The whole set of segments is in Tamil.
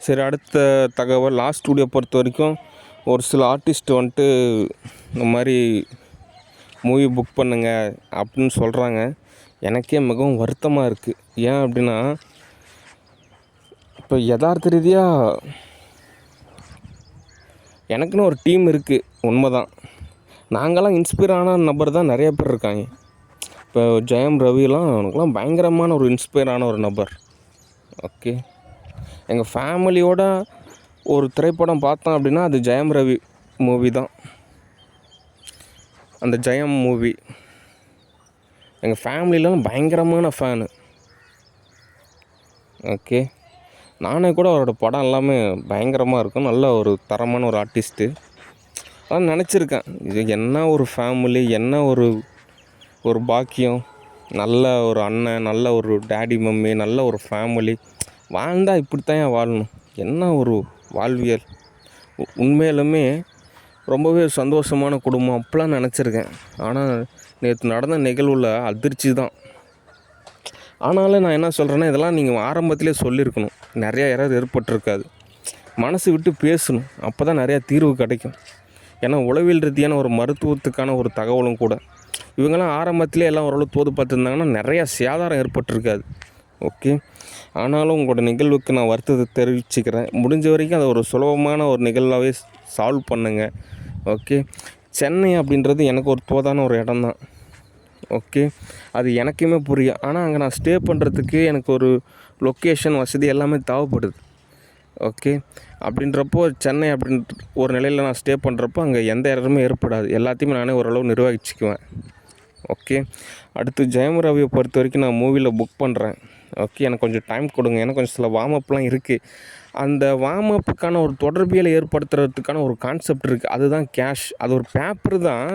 சரி, அடுத்த தகவல் லாஸ்ட் ஸ்டூடியோ பொறுத்த வரைக்கும் ஒரு சில ஆர்டிஸ்ட் வந்துட்டு இந்த மாதிரி மூவி புக் பண்ணுங்க அப்படின்னு சொல்கிறாங்க. எனக்கே மிகவும் வருத்தமாக இருக்குது. ஏன் அப்படின்னா, இப்போ யதார்த்த ரீதியாக எனக்குன்னு ஒரு டீம் இருக்குது, உண்மைதான். நாங்களாம் இன்ஸ்பயர் ஆன நபர் தான் நிறைய பேர் இருக்காங்க. இப்போ ஜெயம் ரவிலாம் அவனுக்குலாம் பயங்கரமான ஒரு இன்ஸ்பயர் ஆன ஒரு நபர். ஓகே, எங்கள் ஃபேமிலியோட ஒரு திரைப்படம் பார்த்தோம் அப்படின்னா அது ஜெயம் ரவி மூவி தான். அந்த ஜெயம் மூவி எங்கள் ஃபேமிலியிலாம் பயங்கரமான ஃபேனு. ஓகே, நானே கூட அவரோட படம் எல்லாமே பயங்கரமாக இருக்கும். நல்ல ஒரு தரமான ஒரு ஆர்டிஸ்ட்டு. அதான் நினச்சிருக்கேன், இது என்ன ஒரு ஃபேமிலி, என்ன ஒரு பாக்கியம். நல்ல ஒரு அண்ணன், நல்ல ஒரு டேடி மம்மி, நல்ல ஒரு ஃபேமிலி. வாழ்ந்தால் இப்படித்தான் வாழணும். என்ன ஒரு வாழ்வியல். உண்மையிலுமே ரொம்பவே சந்தோஷமான குடும்பம் அப்போலாம் நினச்சிருக்கேன். ஆனால் நேற்று நடந்த நிகழ்வில் அதிர்ச்சி தான். ஆனாலும் நான் என்ன சொல்கிறேன்னா, இதெல்லாம் நீங்கள் ஆரம்பத்திலே சொல்லியிருக்கணும். நிறையா யாராவது ஏற்பட்டிருக்காது. மனசு விட்டு பேசணும், அப்போ தான் நிறையா தீர்வு கிடைக்கும். ஏன்னா உளவியல் ரீதியான ஒரு மருத்துவத்துக்கான ஒரு தகவலும் கூட. இவங்கெல்லாம் ஆரம்பத்திலே எல்லாம் ஓரளவு தோது பார்த்துருந்தாங்கன்னா நிறையா சேதாரம் ஏற்பட்டிருக்காது. ஓகே, ஆனாலும் உங்களோட நிகழ்வுக்கு நான் வருத்தத்தை தெரிவிச்சுக்கிறேன். முடிஞ்ச வரைக்கும் அதை ஒரு சுலபமான ஒரு நிகழ்வாகவே சால்வ் பண்ணுங்கள். ஓகே, சென்னை அப்படின்றது எனக்கு ஒரு தோதான ஒரு இடம் தான். ஓகே, அது எனக்குமே புரியும். ஆனால் அங்கே நான் ஸ்டே பண்ணுறதுக்கு எனக்கு ஒரு லொக்கேஷன் வசதி எல்லாமே தேவைப்படுது. ஓகே, அப்படின்றப்போ சென்னை அப்படின்ற ஒரு நிலையில் நான் ஸ்டே பண்ணுறப்போ அங்கே எந்த இடமுமே ஏற்படாது. எல்லாத்தையுமே நானே ஓரளவு நிர்வகிச்சுக்குவேன். ஓகே, அடுத்து ஜெயம் ரவியை பொறுத்த வரைக்கும் நான் மூவியில் புக் பண்ணுறேன். ஓகே, எனக்கு கொஞ்சம் டைம் கொடுங்க. எனக்கு கொஞ்சம் சில வார்ம் இருக்குது. அந்த வார்ம் அப்புக்கான ஒரு தொடர்பியலை ஏற்படுத்துறதுக்கான ஒரு கான்செப்ட் இருக்குது. அதுதான் கேஷ். அது ஒரு பேப்பர் தான்,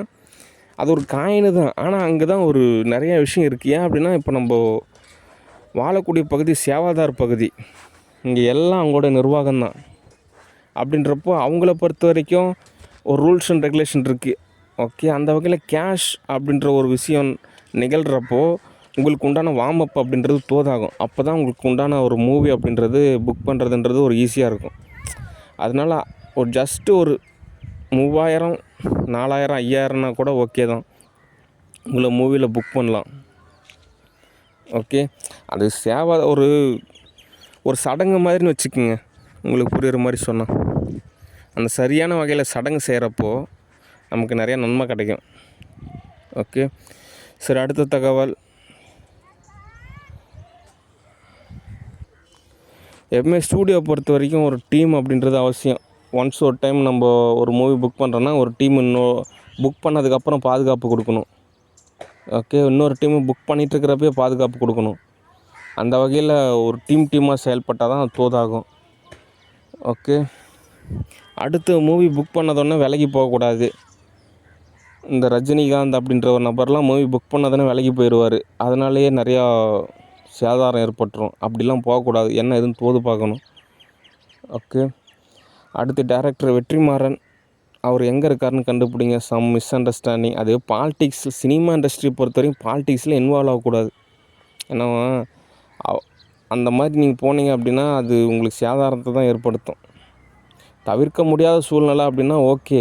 அது ஒரு காயினு தான். ஆனால் அங்கே தான் ஒரு நிறைய விஷயம் இருக்குது. ஏன் அப்படின்னா, இப்போ நம்ம வாழக்கூடிய பகுதி சேவாதார பகுதி. இங்கே எல்லாம் அவங்களோட நிர்வாகம் தான். அப்படின்றப்போ அவங்கள பொறுத்த வரைக்கும் ஒரு ரூல்ஸ் அண்ட் ரெகுலேஷன் இருக்குது. ஓகே, அந்த வகையில் கேஷ் அப்படின்ற ஒரு விஷயம் நிகழ்கிறப்போ உங்களுக்கு உண்டான வார்ம் அப் அப்படின்றது தோதாகும். அப்போ தான் உங்களுக்கு உண்டான ஒரு மூவி அப்படின்றது புக் பண்ணுறதுன்றது ஒரு ஈஸியாக இருக்கும். அதனால் ஒரு ஜஸ்ட்டு ஒரு 3000, 4000, 5000னா கூட ஓகே தான், உங்களை மூவியில் புக் பண்ணலாம். ஓகே, அது சேவை ஒரு சடங்கு மாதிரின்னு வச்சுக்கோங்க, உங்களுக்கு புரிகிற மாதிரி சொன்னால். அந்த சரியான வகையில் சடங்கு செய்கிறப்போ நமக்கு நிறையா நன்மை கிடைக்கும். ஓகே, சரி, அடுத்த தகவல். எப்பவுமே ஸ்டூடியோ பொறுத்த வரைக்கும் ஒரு டீம் அப்படின்றது அவசியம். ஒன்ஸ் ஒரு டைம் நம்ம ஒரு மூவி புக் பண்ணுறோன்னா ஒரு டீம் இன்னும் புக் பண்ணதுக்கப்புறம் பாதுகாப்பு கொடுக்கணும். ஓகே, இன்னொரு டீமு புக் பண்ணிகிட்ருக்கிறப்பே பாதுகாப்பு கொடுக்கணும். அந்த வகையில் ஒரு டீமாக செயல்பட்டால் தான் தோதாகும். ஓகே, அடுத்து மூவி புக் பண்ணதோடனே விலகி போகக்கூடாது. இந்த ரஜினிகாந்த் அப்படின்ற ஒரு நபர்லாம் மூவி புக் பண்ணதானே விலகி போயிடுவார். அதனாலேயே நிறையா சேதாரம் ஏற்பட்டுரும். அப்படிலாம் போகக்கூடாது. என்ன எதுன்னு தோது பார்க்கணும். ஓகே, அடுத்து டைரக்டர் வெற்றிமாறன், அவர் எங்கே இருக்காருன்னு கண்டுபிடிங்க. Some misunderstanding. அது பாலிடிக்ஸ், சினிமா இண்டஸ்ட்ரி பொறுத்த வரைக்கும் பாலிடிக்ஸில் இன்வால்வ் ஆகக்கூடாது. ஏன்னா அந்த மாதிரி நீங்கள் போனீங்க அப்படின்னா அது உங்களுக்கு சேதாரத்தை தான் ஏற்படுத்தும். தவிர்க்க முடியாத சூழ்நிலை அப்படின்னா ஓகே.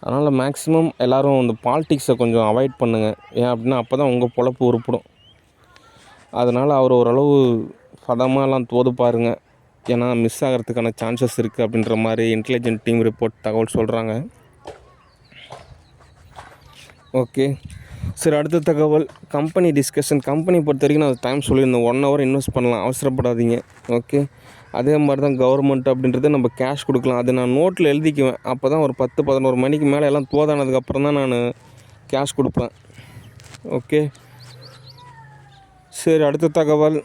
அதனால் மேக்ஸிமம் எல்லோரும் இந்த பாலிடிக்ஸை கொஞ்சம் அவாய்ட் பண்ணுங்கள். ஏன் அப்படின்னா அப்போ தான் உங்கள் பொழப்பு உருப்படும். அதனால் அவர் ஓரளவு பதமாலாம் தோது பாருங்கள். ஏன்னா மிஸ் ஆகிறதுக்கான சான்சஸ் இருக்குது அப்படின்ற மாதிரி இன்டெலிஜென்ட் டீம் ரிப்போர்ட் தகவல் சொல்கிறாங்க. ஓகே, சரி, அடுத்த தகவல் கம்பெனி டிஸ்கஷன். கம்பெனி பொறுத்த வரைக்கும் நான் டைம் சொல்லியிருந்தேன், 1 hour இன்வெஸ்ட் பண்ணலாம், அவசரப்படாதீங்க. ஓகே, அதே மாதிரி தான் கவர்மெண்ட் அப்படின்றது நம்ம கேஷ் கொடுக்கலாம். அது நான் நோட்டில் எழுதிக்குவேன். அப்போ தான் ஒரு 10-11 மணிக்கு மேலே எல்லாம் தோதானதுக்கப்புறம் தான் நான் கேஷ் கொடுப்பேன். ஓகே, சரி, அடுத்த தகவல்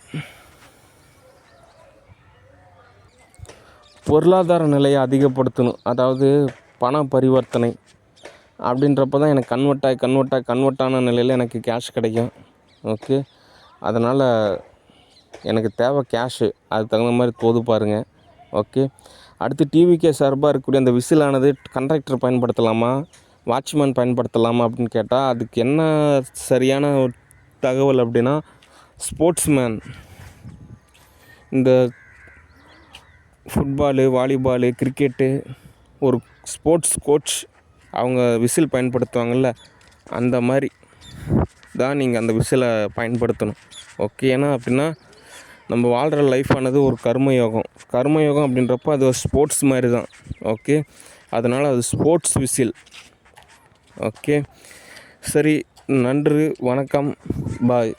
பொருளாதார நிலையை அதிகப்படுத்தணும். அதாவது பண பரிவர்த்தனை அப்படின்றப்ப தான் எனக்கு கன்வெர்ட் ஆன நிலையில் எனக்கு கேஷ் கிடைக்கும். ஓகே, அதனால் எனக்கு தேவை கேஷு. அதுக்கு தகுந்த மாதிரி தோது பாருங்கள். ஓகே, அடுத்து டிவிகே சார்பாக இருக்கக்கூடிய அந்த விசிலானது கண்டக்டர் பயன்படுத்தலாமா, வாட்ச்மேன் பயன்படுத்தலாமா அப்படின்னு கேட்டால் அதுக்கு என்ன சரியான தகவல் அப்படின்னா, ஸ்போர்ட்ஸ்மேன், இந்த ஃபுட்பாலு, வாலிபாலு, கிரிக்கெட்டு ஒரு ஸ்போர்ட்ஸ் கோச் அவங்க விசில் பயன்படுத்துவாங்கள்ல, அந்த மாதிரி தான் நீங்கள் அந்த விசிலை பயன்படுத்தணும். ஓகே. ஏன்னா அப்படின்னா நம்ம வாழ்கிற லைஃப்பானது ஒரு கர்மயோகம். கர்மயோகம் அப்படின்றப்போ அது ஒரு ஸ்போர்ட்ஸ் மாதிரி தான். ஓகே. அதனால் அது ஸ்போர்ட்ஸ் விசில். ஓகே. சரி, நன்றி, வணக்கம், பாய்.